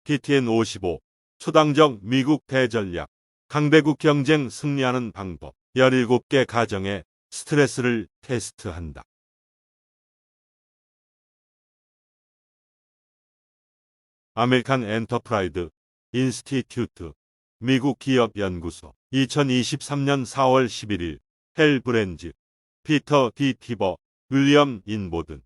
PTN55 초당적 미국 대전략 강대국 경쟁 승리하는 방법 17개 가정의 스트레스를 테스트한다. 아메리칸 엔터프라이드 인스티튜트 미국 기업연구소 2023년 4월 11일 헬 브렌즈 피터 디 티버 윌리엄 인보든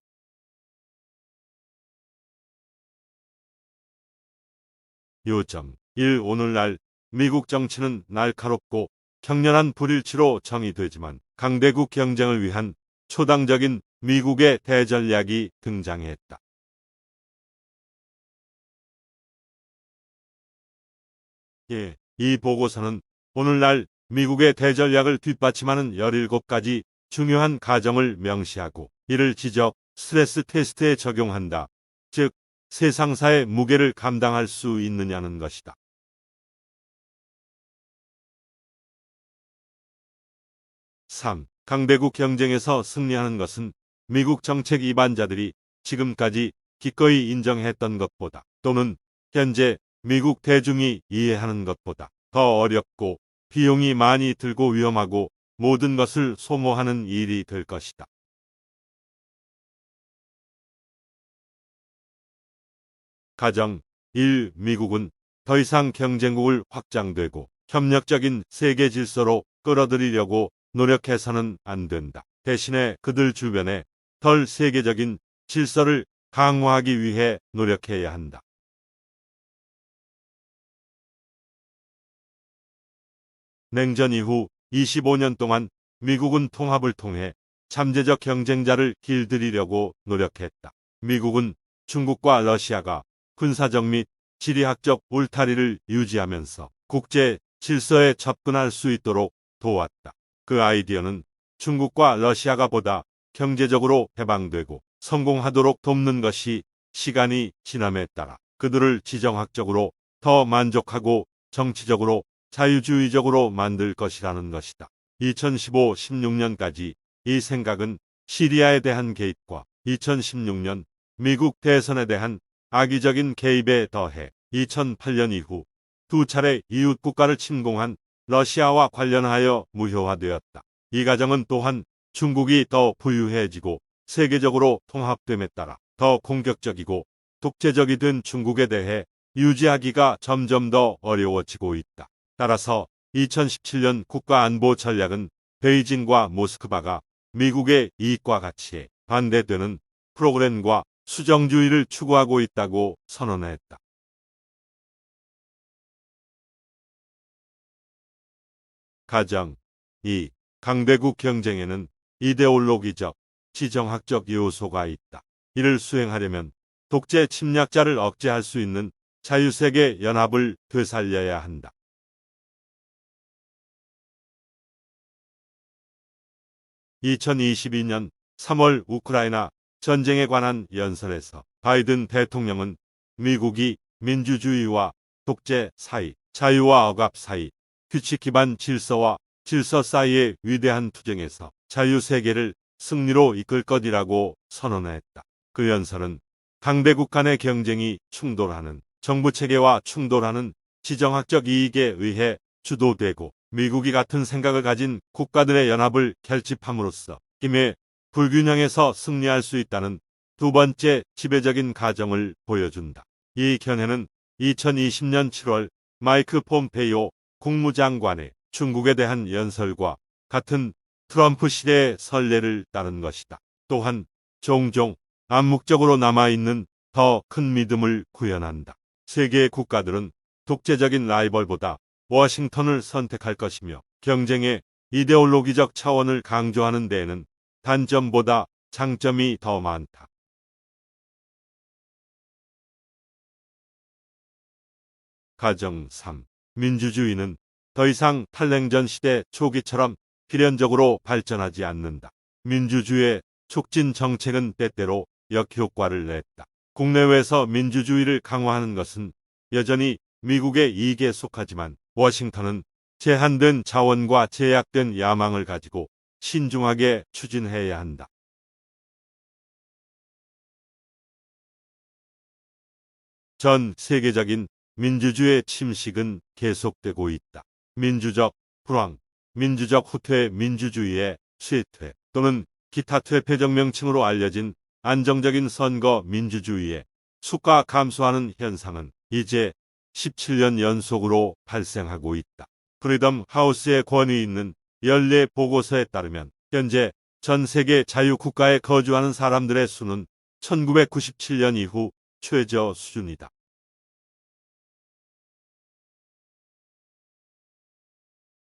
요점 1. 오늘날 미국 정치는 날카롭고 격렬한 불일치로 정의되지만 강대국 경쟁을 위한 초당적인 미국의 대전략이 등장했다. 예, 이 보고서는 오늘날 미국의 대전략을 뒷받침하는 17가지 중요한 가정을 명시하고 이를 지적, 스트레스 테스트에 적용한다. 즉, 세상사의 무게를 감당할 수 있느냐는 것이다. 3. 강대국 경쟁에서 승리하는 것은 미국 정책 이반자들이 지금까지 기꺼이 인정했던 것보다 또는 현재 미국 대중이 이해하는 것보다 더 어렵고 비용이 많이 들고 위험하고 모든 것을 소모하는 일이 될 것이다. 가정 1. 미국은 더 이상 경쟁국을 확장되고 협력적인 세계 질서로 끌어들이려고 노력해서는 안 된다. 대신에 그들 주변에 덜 세계적인 질서를 강화하기 위해 노력해야 한다. 냉전 이후 25년 동안 미국은 통합을 통해 잠재적 경쟁자를 길들이려고 노력했다. 미국은 중국과 러시아가 군사적 및 지리학적 울타리를 유지하면서 국제 질서에 접근할 수 있도록 도왔다. 그 아이디어는 중국과 러시아가 보다 경제적으로 해방되고 성공하도록 돕는 것이 시간이 지남에 따라 그들을 지정학적으로 더 만족하고 정치적으로 자유주의적으로 만들 것이라는 것이다. 2015-16년까지 이 생각은 시리아에 대한 개입과 2016년 미국 대선에 대한 악의적인 개입에 더해 2008년 이후 두 차례 이웃 국가를 침공한 러시아와 관련하여 무효화되었다. 이 과정은 또한 중국이 더 부유해지고 세계적으로 통합됨에 따라 더 공격적이고 독재적이 된 중국에 대해 유지하기가 점점 더 어려워지고 있다. 따라서 2017년 국가안보 전략은 베이징과 모스크바가 미국의 이익과 가치에 반대되는 프로그램과 수정주의를 추구하고 있다고 선언했다. 가정 2. 강대국 경쟁에는 이데올로기적, 지정학적 요소가 있다. 이를 수행하려면 독재 침략자를 억제할 수 있는 자유세계 연합을 되살려야 한다. 2022년 3월 우크라이나 전쟁에 관한 연설에서 바이든 대통령은 미국이 민주주의와 독재 사이, 자유와 억압 사이, 규칙 기반 질서와 질서 사이의 위대한 투쟁에서 자유세계를 승리로 이끌 것이라고 선언했다. 그 연설은 강대국 간의 경쟁이 충돌하는 정부체계와 충돌하는 지정학적 이익에 의해 주도되고 미국이 같은 생각을 가진 국가들의 연합을 결집함으로써 힘의 불균형에서 승리할 수 있다는 두 번째 지배적인 가정을 보여준다. 이 견해는 2020년 7월 마이크 폼페이오 국무장관의 중국에 대한 연설과 같은 트럼프 시대의 선례를 따른 것이다. 또한 종종 암묵적으로 남아있는 더 큰 믿음을 구현한다. 세계의 국가들은 독재적인 라이벌보다 워싱턴을 선택할 것이며 경쟁의 이데올로기적 차원을 강조하는 데에는 단점보다 장점이 더 많다. 가정 3. 민주주의는 더 이상 탈냉전 시대 초기처럼 필연적으로 발전하지 않는다. 민주주의의 촉진 정책은 때때로 역효과를 냈다. 국내외에서 민주주의를 강화하는 것은 여전히 미국의 이익에 속하지만 워싱턴은 제한된 자원과 제약된 야망을 가지고 신중하게 추진해야 한다. 전 세계적인 민주주의의 침식은 계속되고 있다. 민주적 불황, 민주적 후퇴, 민주주의의 쇠퇴 또는 기타 퇴폐적 명칭으로 알려진 안정적인 선거 민주주의의 수가 감소하는 현상은 이제 17년 연속으로 발생하고 있다. 프리덤 하우스의 권위 있는 연례 보고서에 따르면 현재 전 세계 자유국가에 거주하는 사람들의 수는 1997년 이후 최저 수준이다.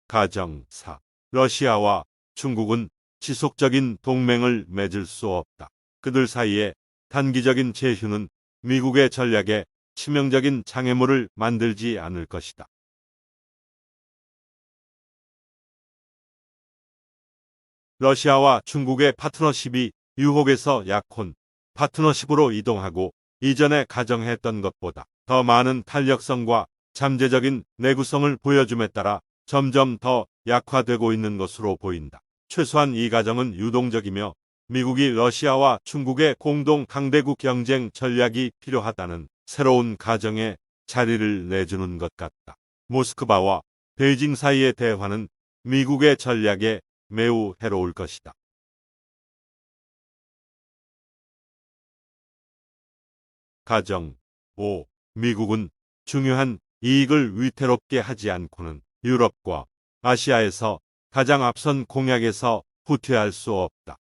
가정 4. 러시아와 중국은 지속적인 동맹을 맺을 수 없다. 그들 사이에 단기적인 제휴는 미국의 전략에 치명적인 장애물을 만들지 않을 것이다. 러시아와 중국의 파트너십이 유혹에서 약혼, 파트너십으로 이동하고 이전에 가정했던 것보다 더 많은 탄력성과 잠재적인 내구성을 보여줌에 따라 점점 더 약화되고 있는 것으로 보인다. 최소한 이 가정은 유동적이며 미국이 러시아와 중국의 공동 강대국 경쟁 전략이 필요하다는 새로운 가정에 자리를 내주는 것 같다. 모스크바와 베이징 사이의 대화는 미국의 전략에 매우 해로울 것이다. 가정 5. 미국은 중요한 이익을 위태롭게 하지 않고는 유럽과 아시아에서 가장 앞선 공약에서 후퇴할 수 없다.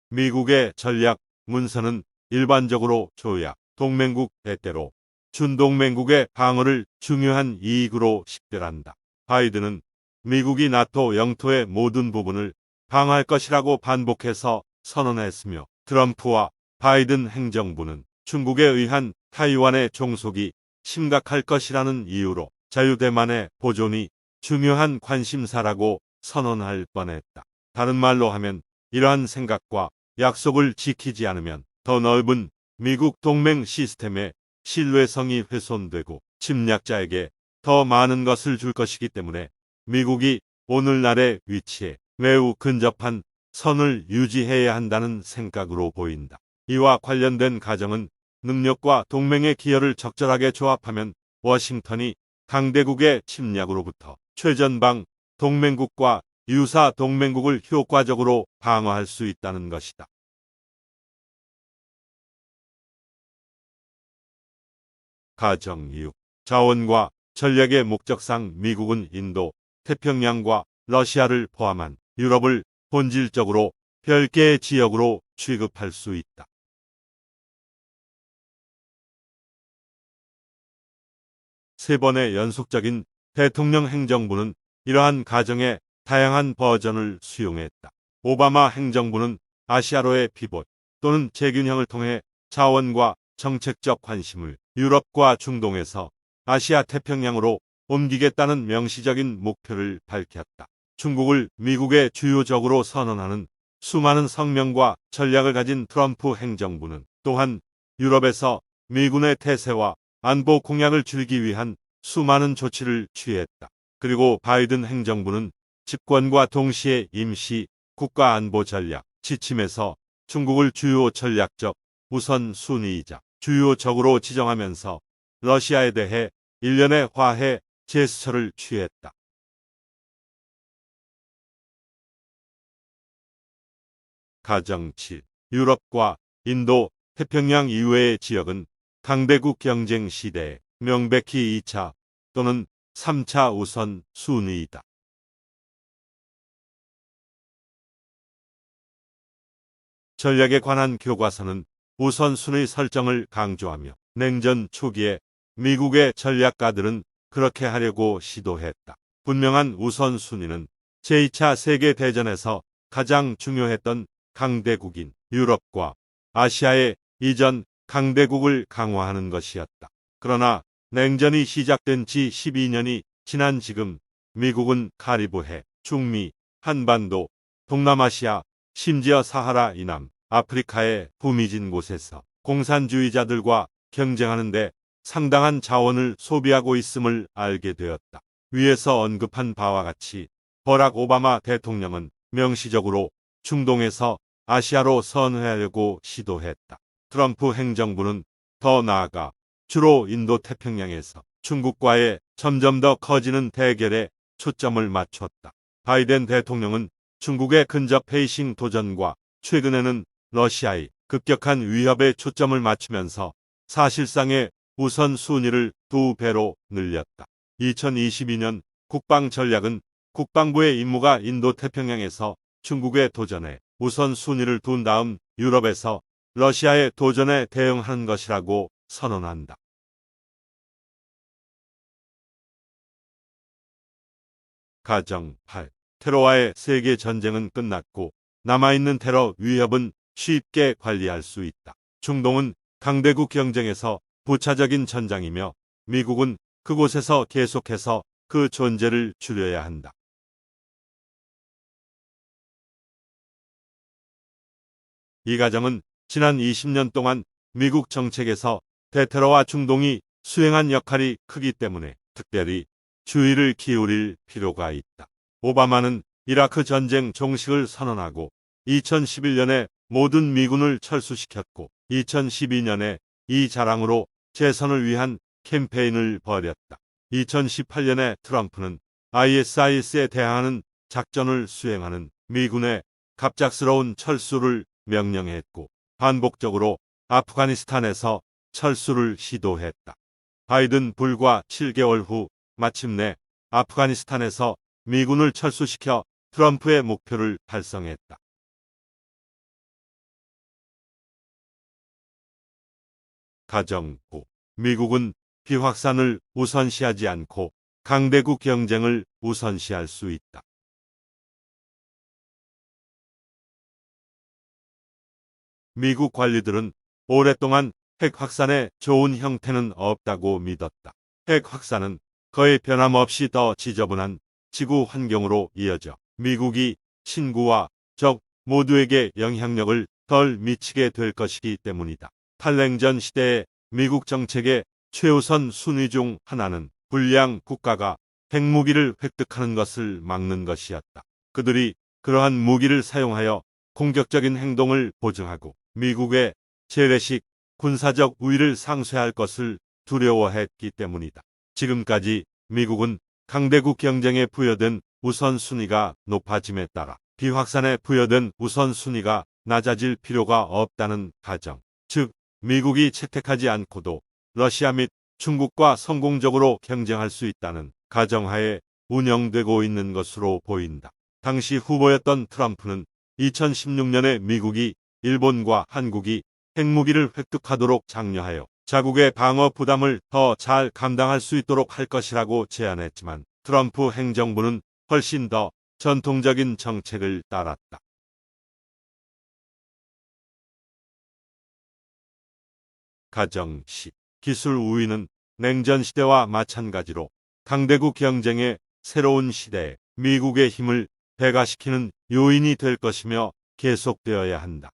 미국의 전략 문서는 일반적으로 조약, 동맹국 대대로 준동맹국의 방어를 중요한 이익으로 식별한다. 바이든은 미국이 나토 영토의 모든 부분을 방어할 것이라고 반복해서 선언했으며 트럼프와 바이든 행정부는 중국에 의한 타이완의 종속이 심각할 것이라는 이유로 자유대만의 보존이 중요한 관심사라고 선언할 뻔했다. 다른 말로 하면 이러한 생각과 약속을 지키지 않으면 더 넓은 미국 동맹 시스템의 신뢰성이 훼손되고 침략자에게 더 많은 것을 줄 것이기 때문에 미국이 오늘날의 위치에 매우 근접한 선을 유지해야 한다는 생각으로 보인다. 이와 관련된 가정은 능력과 동맹의 기여를 적절하게 조합하면 워싱턴이 강대국의 침략으로부터 최전방 동맹국과 유사 동맹국을 효과적으로 방어할 수 있다는 것이다. 가정 6. 자원과 전략의 목적상 미국은 인도, 태평양과 러시아를 포함한 유럽을 본질적으로 별개의 지역으로 취급할 수 있다. 세 번의 연속적인 대통령 행정부는 이러한 가정의 다양한 버전을 수용했다. 오바마 행정부는 아시아로의 피봇 또는 재균형을 통해 자원과 정책적 관심을 유럽과 중동에서 아시아 태평양으로 옮기겠다는 명시적인 목표를 밝혔다. 중국을 미국의 주요 적으로 선언하는 수많은 성명과 전략을 가진 트럼프 행정부는 또한 유럽에서 미군의 태세와 안보 공약을 줄이기 위한 수많은 조치를 취했다. 그리고 바이든 행정부는 집권과 동시에 임시 국가안보 전략 지침에서 중국을 주요 전략적 우선순위이자 주요 적으로 지정하면서 러시아에 대해 일련의 화해 제스처를 취했다. 가정 7. 유럽과 인도, 태평양 이외의 지역은 강대국 경쟁 시대에 명백히 2차 또는 3차 우선 순위이다. 전략에 관한 교과서는 우선순위 설정을 강조하며 냉전 초기에 미국의 전략가들은 그렇게 하려고 시도했다. 분명한 우선순위는 제2차 세계대전에서 가장 중요했던 강대국인 유럽과 아시아의 이전 강대국을 강화하는 것이었다. 그러나 냉전이 시작된 지 12년이 지난 지금 미국은 카리브해, 중미, 한반도, 동남아시아, 심지어 사하라 이남, 아프리카의 후미진 곳에서 공산주의자들과 경쟁하는데 상당한 자원을 소비하고 있음을 알게 되었다. 위에서 언급한 바와 같이 버락 오바마 대통령은 명시적으로 중동에서 아시아로 선회하려고 시도했다. 트럼프 행정부는 더 나아가 주로 인도 태평양에서 중국과의 점점 더 커지는 대결에 초점을 맞췄다. 바이든 대통령은 중국의 근접 베이싱 도전과 최근에는 러시아의 급격한 위협에 초점을 맞추면서 사실상의 우선순위를 2배로 늘렸다. 2022년 국방전략은 국방부의 임무가 인도 태평양에서 중국의 도전에 우선순위를 둔 다음 유럽에서 러시아의 도전에 대응하는 것이라고 선언한다. 가정 8. 테러와의 세계 전쟁은 끝났고 남아있는 테러 위협은 쉽게 관리할 수 있다. 중동은 강대국 경쟁에서 부차적인 전장이며 미국은 그곳에서 계속해서 그 존재를 줄여야 한다. 이 과정은 지난 20년 동안 미국 정책에서 대테러와 중동이 수행한 역할이 크기 때문에 특별히 주의를 기울일 필요가 있다. 오바마는 이라크 전쟁 종식을 선언하고 2011년에 모든 미군을 철수시켰고 2012년에 이 자랑으로 재선을 위한 캠페인을 벌였다. 2018년에 트럼프는 ISIS에 대항하는 작전을 수행하는 미군의 갑작스러운 철수를 명령했고 반복적으로 아프가니스탄에서 철수를 시도했다. 바이든 불과 7개월 후 마침내 아프가니스탄에서 미군을 철수시켜 트럼프의 목표를 달성했다. 가정 9. 미국은 비확산을 우선시하지 않고 강대국 경쟁을 우선시할 수 있다. 미국 관리들은 오랫동안 핵 확산의 좋은 형태는 없다고 믿었다. 핵 확산은 거의 변함없이 더 지저분한 지구 환경으로 이어져 미국이 친구와 적 모두에게 영향력을 덜 미치게 될 것이기 때문이다. 탈냉전 시대의 미국 정책의 최우선 순위 중 하나는 불량 국가가 핵무기를 획득하는 것을 막는 것이었다. 그들이 그러한 무기를 사용하여 공격적인 행동을 보증하고 미국의 재래식 군사적 우위를 상쇄할 것을 두려워했기 때문이다. 지금까지 미국은 강대국 경쟁에 부여된 우선순위가 높아짐에 따라 비확산에 부여된 우선순위가 낮아질 필요가 없다는 가정, 즉 미국이 채택하지 않고도 러시아 및 중국과 성공적으로 경쟁할 수 있다는 가정하에 운영되고 있는 것으로 보인다. 당시 후보였던 트럼프는 2016년에 미국이 일본과 한국이 핵무기를 획득하도록 장려하여 자국의 방어 부담을 더 잘 감당할 수 있도록 할 것이라고 제안했지만 트럼프 행정부는 훨씬 더 전통적인 정책을 따랐다. 가정 10. 기술 우위는 냉전 시대와 마찬가지로 강대국 경쟁의 새로운 시대에 미국의 힘을 배가시키는 요인이 될 것이며 계속되어야 한다.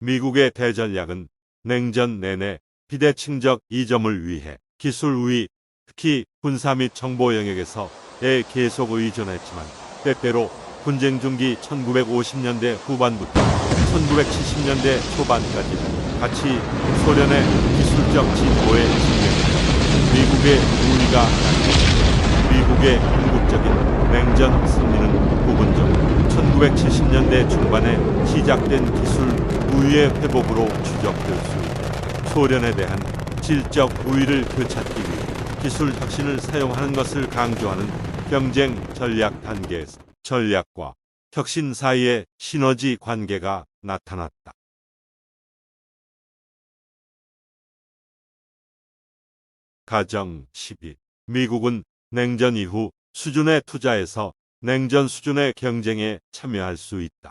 미국의 대전략은 냉전 내내 비대칭적 이점을 위해 기술 우위, 특히 군사 및 정보 영역에서에 계속 의존했지만 때때로 분쟁 중기 1950년대 후반부터 1970년대 초반까지 같이 소련의 기술적 진보에 직면했다. 미국의 우위가 아니다. 미국의 궁극적인 냉전 승리는 부분적으로 1970년대 중반에 시작된 기술 우위의 회복으로 추적될 수 있다. 소련에 대한 질적 우위를 되찾기 위해 기술 혁신을 사용하는 것을 강조하는 경쟁 전략 단계에서 전략과 혁신 사이의 시너지 관계가 나타났다. 가정 12. 미국은 냉전 이후 수준의 투자에서 냉전 수준의 경쟁에 참여할 수 있다.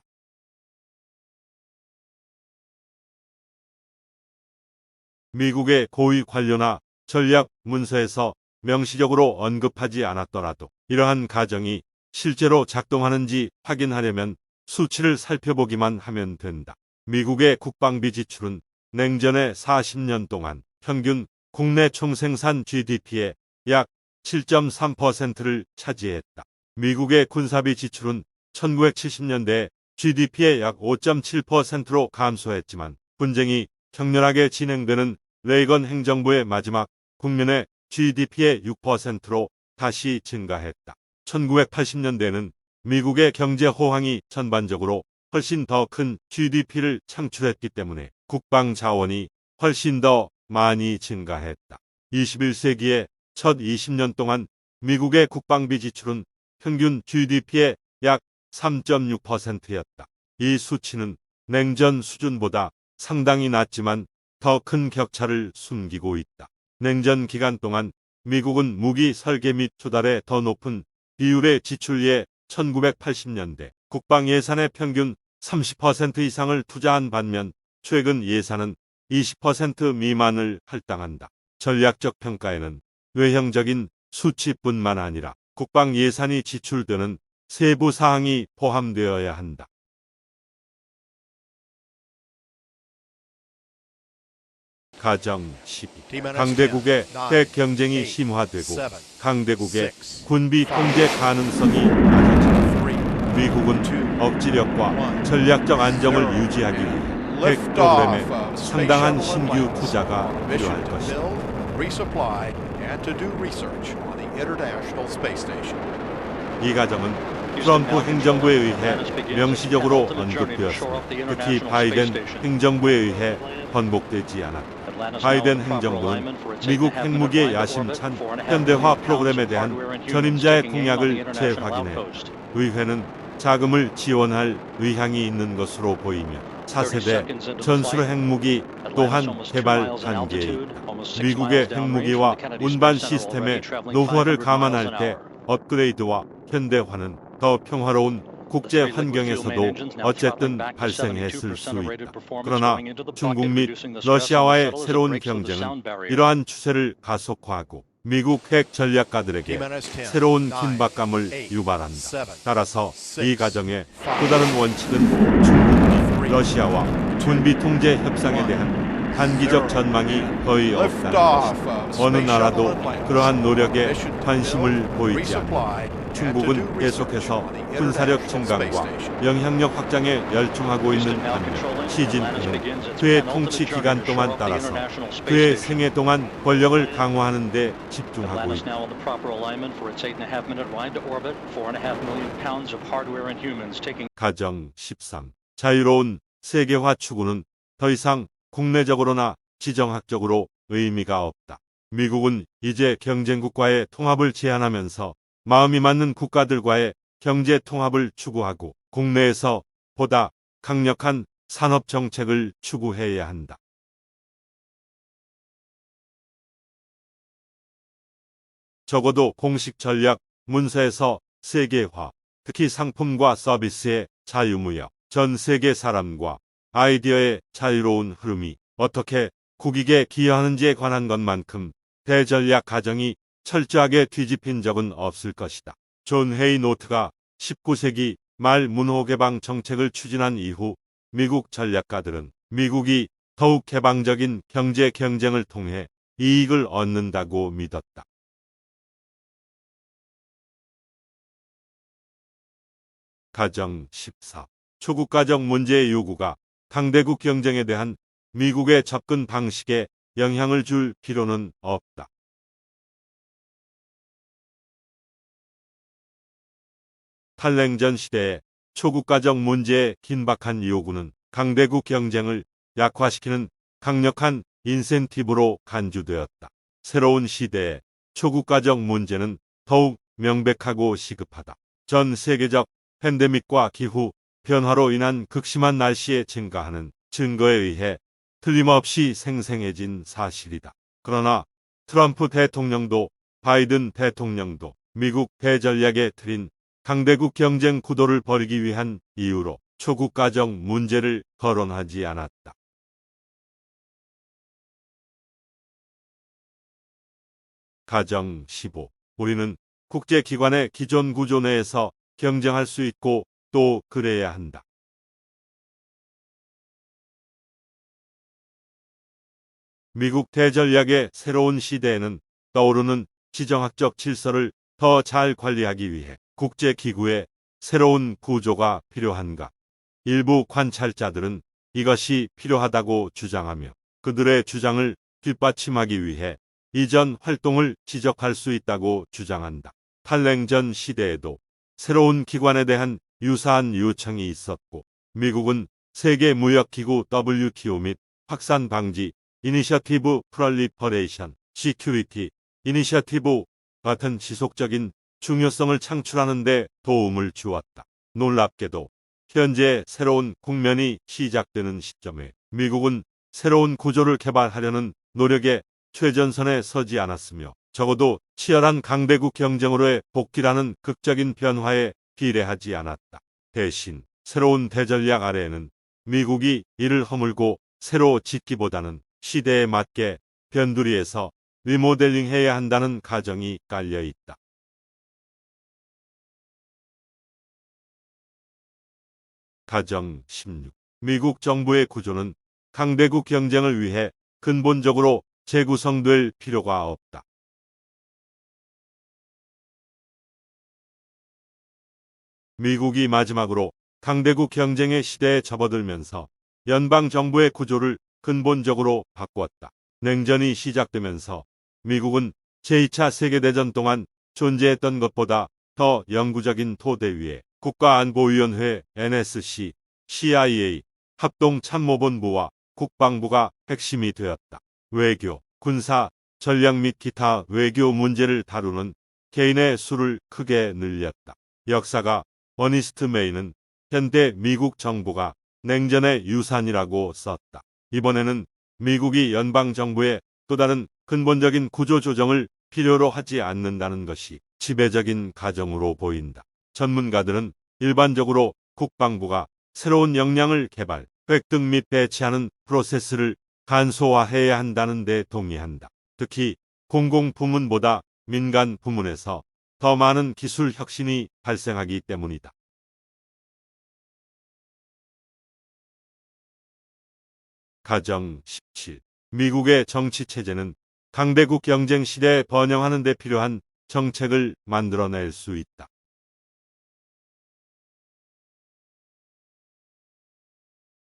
미국의 고위 관료나 전략 문서에서 명시적으로 언급하지 않았더라도 이러한 가정이 실제로 작동하는지 확인하려면 수치를 살펴보기만 하면 된다. 미국의 국방비 지출은 냉전의 40년 동안 평균 국내 총생산 GDP의 약 7.3%를 차지했다. 미국의 군사비 지출은 1970년대 GDP의 약 5.7%로 감소했지만 분쟁이 격렬하게 진행되는 레이건 행정부의 마지막 국면에 GDP의 6%로 다시 증가했다. 1980년대는 미국의 경제 호황이 전반적으로 훨씬 더 큰 GDP를 창출했기 때문에 국방 자원이 훨씬 더 많이 증가했다. 21세기의 첫 20년 동안 미국의 국방비 지출은 평균 GDP의 약 3.6%였다. 이 수치는 냉전 수준보다 상당히 낮지만 더 큰 격차를 숨기고 있다. 냉전 기간 동안 미국은 무기 설계 및 조달에 더 높은 비율의 지출에 1980년대 국방 예산의 평균 30% 이상을 투자한 반면 최근 예산은 20% 미만을 할당한다. 전략적 평가에는 외형적인 수치뿐만 아니라 국방 예산이 지출되는 세부 사항이 포함되어야 한다. 가정 12. 강대국의 핵 경쟁이 심화되고 강대국의 군비 통제 가능성이 낮아진다. 미국은 억지력과 전략적 안정을 유지하기 위해 핵 프로그램에 상당한 신규 투자가 필요할 것이다. 이 과정은 트럼프 행정부에 의해 명시적으로 언급되었으나 특히 바이든 행정부에 의해 번복되지 않았다. 바이든 행정부는 미국 핵무기의 야심찬 현대화 프로그램에 대한 전임자의 공약을 재확인했다. 의회는 자금을 지원할 의향이 있는 것으로 보이며 차세대 전술 핵무기 또한 개발 단계에 있다. 미국의 핵무기와 운반 시스템의 노후화를 감안할 때 업그레이드와 현대화는 더 평화로운 국제 환경에서도 어쨌든 발생했을 수 있다. 그러나 중국 및 러시아와의 새로운 경쟁은 이러한 추세를 가속화하고 미국 핵 전략가들에게 새로운 긴박감을 유발한다. 따라서 이 과정의 또 다른 원칙은 중국 및 러시아와 군비 통제 협상에 대한 단기적 전망이 거의 없다는 것이다. 어느 나라도 그러한 노력에 관심을 보이지 않는다. 중국은 계속해서 군사력 증강과 영향력 확장에 열중하고 있는 반면 시진핑은 그의 통치 기간 동안 따라서 그의 생애 동안 권력을 강화하는 데 집중하고 있다. 가정 13. 자유로운 세계화 추구는 더 이상 국내적으로나 지정학적으로 의미가 없다. 미국은 이제 경쟁국과의 통합을 제한하면서 마음이 맞는 국가들과의 경제 통합을 추구하고 국내에서 보다 강력한 산업 정책을 추구해야 한다. 적어도 공식 전략 문서에서 세계화, 특히 상품과 서비스의 자유무역, 전 세계 사람과 아이디어의 자유로운 흐름이 어떻게 국익에 기여하는지에 관한 것만큼 대전략 과정이 철저하게 뒤집힌 적은 없을 것이다. 존 헤이노트가 19세기 말 문호 개방 정책을 추진한 이후 미국 전략가들은 미국이 더욱 개방적인 경제 경쟁을 통해 이익을 얻는다고 믿었다. 가정 14. 초국가적 문제의 요구가 강대국 경쟁에 대한 미국의 접근 방식에 영향을 줄 필요는 없다. 탈냉전 시대의 초국가적 문제의 긴박한 요구는 강대국 경쟁을 약화시키는 강력한 인센티브로 간주되었다. 새로운 시대의 초국가적 문제는 더욱 명백하고 시급하다. 전 세계적 팬데믹과 기후 변화로 인한 극심한 날씨에 증가하는 증거에 의해 틀림없이 생생해진 사실이다. 그러나 트럼프 대통령도 바이든 대통령도 미국 대전략의 틀인 강대국 경쟁 구도를 벌이기 위한 이유로 초국가적 문제를 거론하지 않았다. 가정 15. 우리는 국제기관의 기존 구조 내에서 경쟁할 수 있고 또 그래야 한다. 미국 대전략의 새로운 시대에는 떠오르는 지정학적 질서를 더 잘 관리하기 위해 국제기구에 새로운 구조가 필요한가? 일부 관찰자들은 이것이 필요하다고 주장하며 그들의 주장을 뒷받침하기 위해 이전 활동을 지적할 수 있다고 주장한다. 탈냉전 시대에도 새로운 기관에 대한 유사한 요청이 있었고 미국은 세계무역기구 WTO 및 확산 방지 이니셔티브 프롤리퍼레이션 시큐리티 이니셔티브 같은 지속적인 중요성을 창출하는 데 도움을 주었다. 놀랍게도 현재 새로운 국면이 시작되는 시점에 미국은 새로운 구조를 개발하려는 노력에 최전선에 서지 않았으며 적어도 치열한 강대국 경쟁으로의 복귀라는 극적인 변화에 비례하지 않았다. 대신 새로운 대전략 아래에는 미국이 이를 허물고 새로 짓기보다는 시대에 맞게 변두리에서 리모델링해야 한다는 가정이 깔려 있다. 가정 16. 미국 정부의 구조는 강대국 경쟁을 위해 근본적으로 재구성될 필요가 없다. 미국이 마지막으로 강대국 경쟁의 시대에 접어들면서 연방 정부의 구조를 근본적으로 바꾸었다. 냉전이 시작되면서 미국은 제2차 세계대전 동안 존재했던 것보다 더 영구적인 토대 위에 국가안보위원회 NSC, CIA, 합동참모본부와 국방부가 핵심이 되었다. 외교, 군사, 전략 및 기타 외교 문제를 다루는 개인의 수를 크게 늘렸다. 역사가 어니스트 메이는 현대 미국 정부가 냉전의 유산이라고 썼다. 이번에는 미국이 연방정부의 또 다른 근본적인 구조 조정을 필요로 하지 않는다는 것이 지배적인 가정으로 보인다. 전문가들은 일반적으로 국방부가 새로운 역량을 개발, 획득 및 배치하는 프로세스를 간소화해야 한다는 데 동의한다. 특히 공공부문보다 민간 부문에서 더 많은 기술 혁신이 발생하기 때문이다. 가정 17. 미국의 정치 체제는 강대국 경쟁 시대에 번영하는 데 필요한 정책을 만들어낼 수 있다.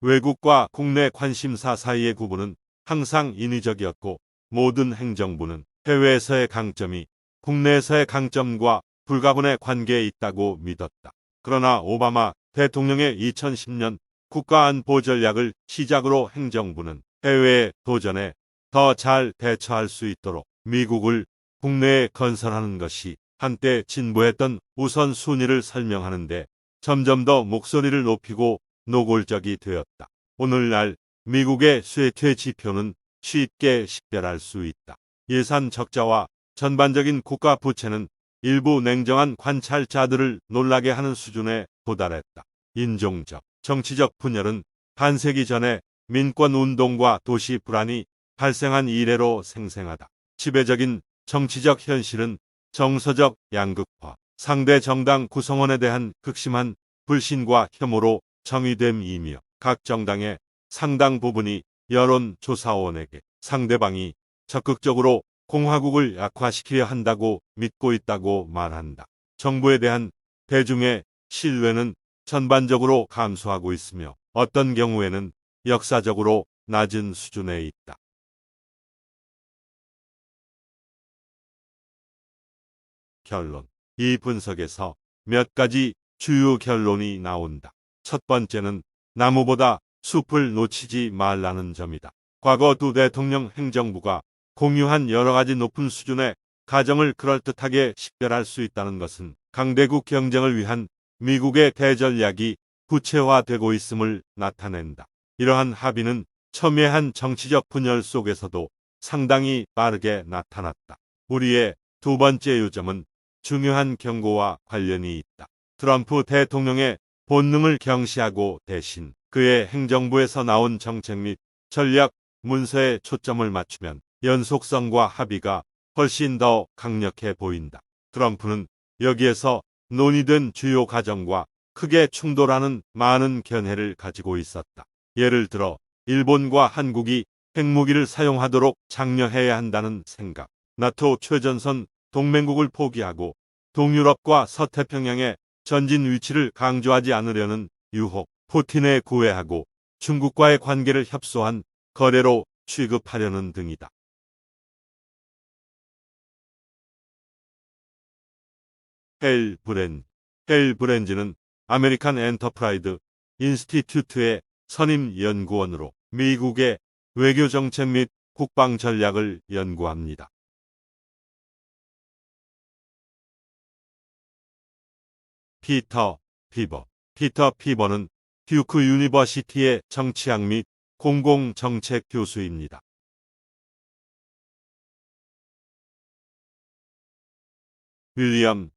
외국과 국내 관심사 사이의 구분은 항상 인위적이었고 모든 행정부는 해외에서의 강점이 국내에서의 강점과 불가분의 관계에 있다고 믿었다. 그러나 오바마 대통령의 2010년 국가안보 전략을 시작으로 행정부는 해외의 도전에 더 잘 대처할 수 있도록 미국을 국내에 건설하는 것이 한때 진보했던 우선순위를 설명하는데 점점 더 목소리를 높이고 노골적이 되었다. 오늘날 미국의 쇠퇴 지표는 쉽게 식별할 수 있다. 예산 적자와 전반적인 국가 부채는 일부 냉정한 관찰자들을 놀라게 하는 수준에 도달했다. 인종적, 정치적 분열은 반세기 전에 민권운동과 도시 불안이 발생한 이래로 생생하다. 지배적인 정치적 현실은 정서적 양극화, 상대 정당 구성원에 대한 극심한 불신과 혐오로 정의됨이며 각 정당의 상당 부분이 여론조사원에게 상대방이 적극적으로 공화국을 약화시키려 한다고 믿고 있다고 말한다. 정부에 대한 대중의 신뢰는 전반적으로 감소하고 있으며 어떤 경우에는 역사적으로 낮은 수준에 있다. 결론. 이 분석에서 몇 가지 주요 결론이 나온다. 첫 번째는 나무보다 숲을 놓치지 말라는 점이다. 과거 두 대통령 행정부가 공유한 여러 가지 높은 수준의 가정을 그럴듯하게 식별할 수 있다는 것은 강대국 경쟁을 위한 미국의 대전략이 구체화되고 있음을 나타낸다. 이러한 합의는 첨예한 정치적 분열 속에서도 상당히 빠르게 나타났다. 우리의 두 번째 요점은 중요한 경고와 관련이 있다. 트럼프 대통령의 본능을 경시하고 대신 그의 행정부에서 나온 정책 및 전략 문서에 초점을 맞추면 연속성과 합의가 훨씬 더 강력해 보인다. 트럼프는 여기에서 논의된 주요 가정과 크게 충돌하는 많은 견해를 가지고 있었다. 예를 들어 일본과 한국이 핵무기를 사용하도록 장려해야 한다는 생각, 나토 최전선 동맹국을 포기하고 동유럽과 서태평양의 전진 위치를 강조하지 않으려는 유혹, 푸틴에 구애하고 중국과의 관계를 협소한 거래로 취급하려는 등이다. 헬브렌즈는 아메리칸 엔터프라이드 인스티튜트의 선임 연구원으로 미국의 외교정책 및 국방 전략을 연구합니다. 피터 피버는 듀크 유니버시티의 정치학 및 공공정책 교수입니다. 윌리엄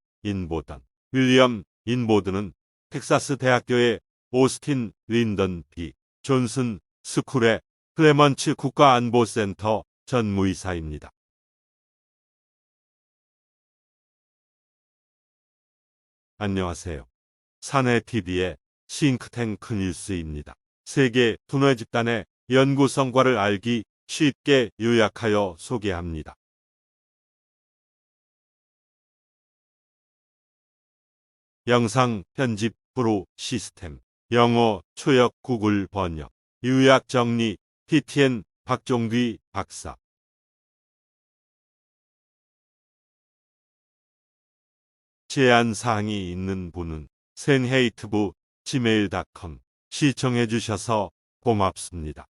인보든은 텍사스 대학교의 오스틴 린던 B. 존슨 스쿨의 클레먼츠 국가안보센터 전무이사입니다. 안녕하세요. 사내TV의 싱크탱크 뉴스입니다. 세계 분해 집단의 연구 성과를 알기 쉽게 요약하여 소개합니다. 영상 편집 프로 시스템, 영어 초역 구글 번역, 요약 정리 PTN 박종귀 박사. 제안 사항이 있는 분은 senhatebu@gmail.com 시청해 주셔서 고맙습니다.